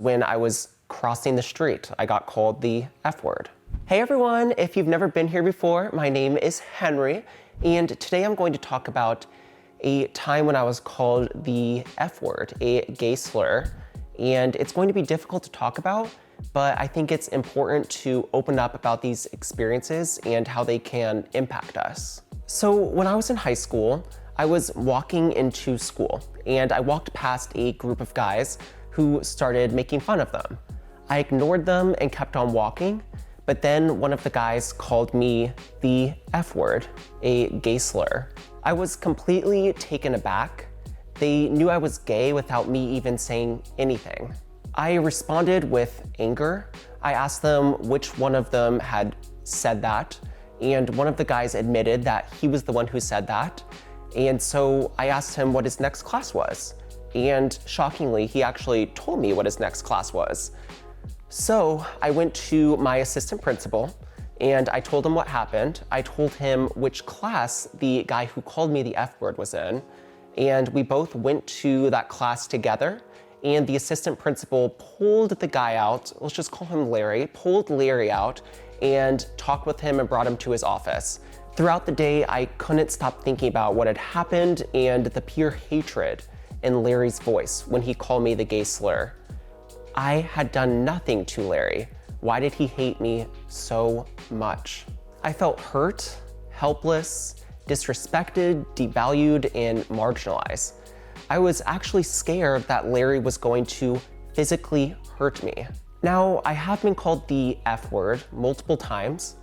When I was crossing the street, I got called the F word. Hey everyone, if you've never been here before, my name is Henry, and today I'm going to talk about a time when I was called the F word, a gay slur, and it's going to be difficult to talk about, but I think it's important to open up about these experiences and how they can impact us. So when I was in high school, I was walking into school, and I walked past a group of guys who started making fun of them. I ignored them and kept on walking, but then one of the guys called me the F word, a gay slur. I was completely taken aback. They knew I was gay without me even saying anything. I responded with anger. I asked them which one of them had said that, and one of the guys admitted that he was the one who said that. And so I asked him what his next class was. And shockingly, he actually told me what his next class was. So I went to my assistant principal and I told him what happened. I told him which class the guy who called me the F word was in. And we both went to that class together. And the assistant principal pulled the guy out, let's just call him Larry, pulled Larry out and talked with him and brought him to his office. Throughout the day, I couldn't stop thinking about what had happened and the pure hatred in Larry's voice when he called me the gay slur. I had done nothing to Larry. Why did he hate me so much? I felt hurt, helpless, disrespected, devalued, and marginalized. I was actually scared that Larry was going to physically hurt me. Now, I have been called the F word multiple times.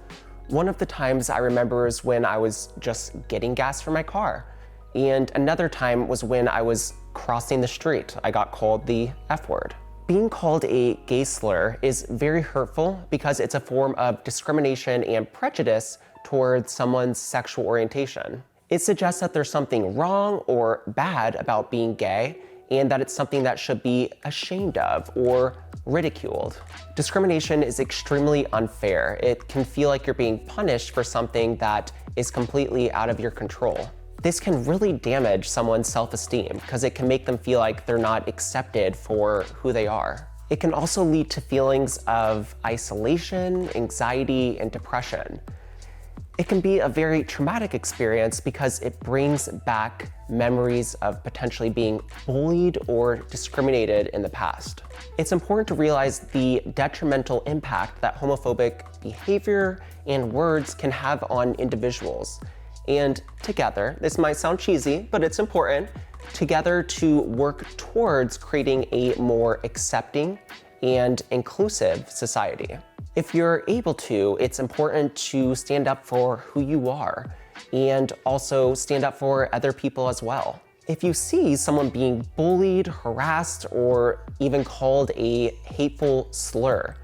One of the times I remember is when I was just getting gas for my car. And another time was when I was crossing the street. I got called the F word. Being called a gay slur is very hurtful because it's a form of discrimination and prejudice towards someone's sexual orientation. It suggests that there's something wrong or bad about being gay and that it's something that should be ashamed of or ridiculed. Discrimination is extremely unfair. It can feel like you're being punished for something that is completely out of your control. This can really damage someone's self-esteem because it can make them feel like they're not accepted for who they are. It can also lead to feelings of isolation, anxiety, and depression. It can be a very traumatic experience because it brings back memories of potentially being bullied or discriminated in the past. It's important to realize the detrimental impact that homophobic behavior and words can have on individuals. And together, this might sound cheesy, but it's important, together to work towards creating a more accepting and inclusive society. If you're able to, it's important to stand up for who you are and also stand up for other people as well. If you see someone being bullied, harassed, or even called a hateful slur,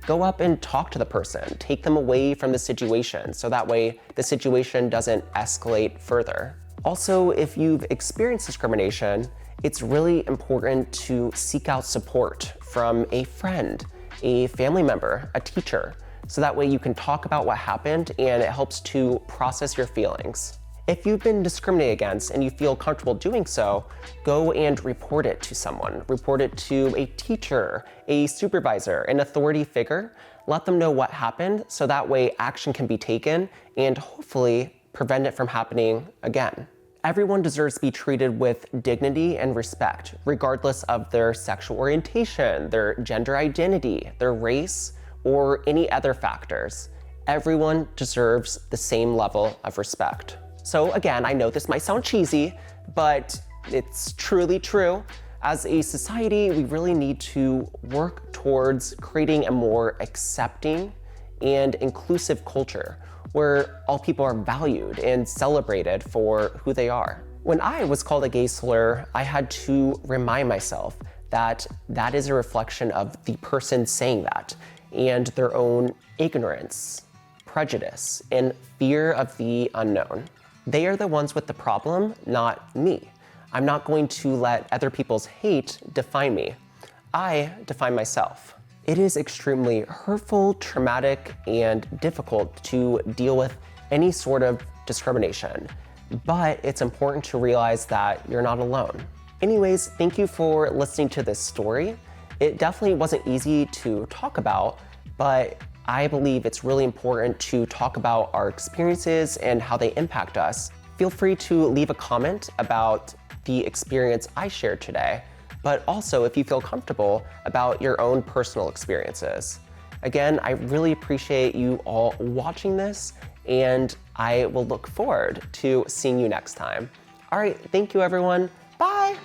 go up and talk to the person. Take them away from the situation so that way the situation doesn't escalate further. Also, if you've experienced discrimination, it's really important to seek out support from a friend, a family member, a teacher, so that way you can talk about what happened and it helps to process your feelings. If you've been discriminated against and you feel comfortable doing so, go and report it to someone. Report it to a teacher, a supervisor, an authority figure. Let them know what happened so that way action can be taken and hopefully prevent it from happening again. Everyone deserves to be treated with dignity and respect, regardless of their sexual orientation, their gender identity, their race, or any other factors. Everyone deserves the same level of respect. So again, I know this might sound cheesy, but it's truly true. As a society, we really need to work towards creating a more accepting and inclusive culture where all people are valued and celebrated for who they are. When I was called a gay slur, I had to remind myself that that is a reflection of the person saying that and their own ignorance, prejudice, and fear of the unknown. They are the ones with the problem, not me. I'm not going to let other people's hate define me. I define myself. It is extremely hurtful, traumatic, and difficult to deal with any sort of discrimination, but it's important to realize that you're not alone. Anyways, thank you for listening to this story. It definitely wasn't easy to talk about, but I believe it's really important to talk about our experiences and how they impact us. Feel free to leave a comment about the experience I shared today, but also if you feel comfortable about your own personal experiences. Again, I really appreciate you all watching this, and I will look forward to seeing you next time. All right, thank you everyone. Bye.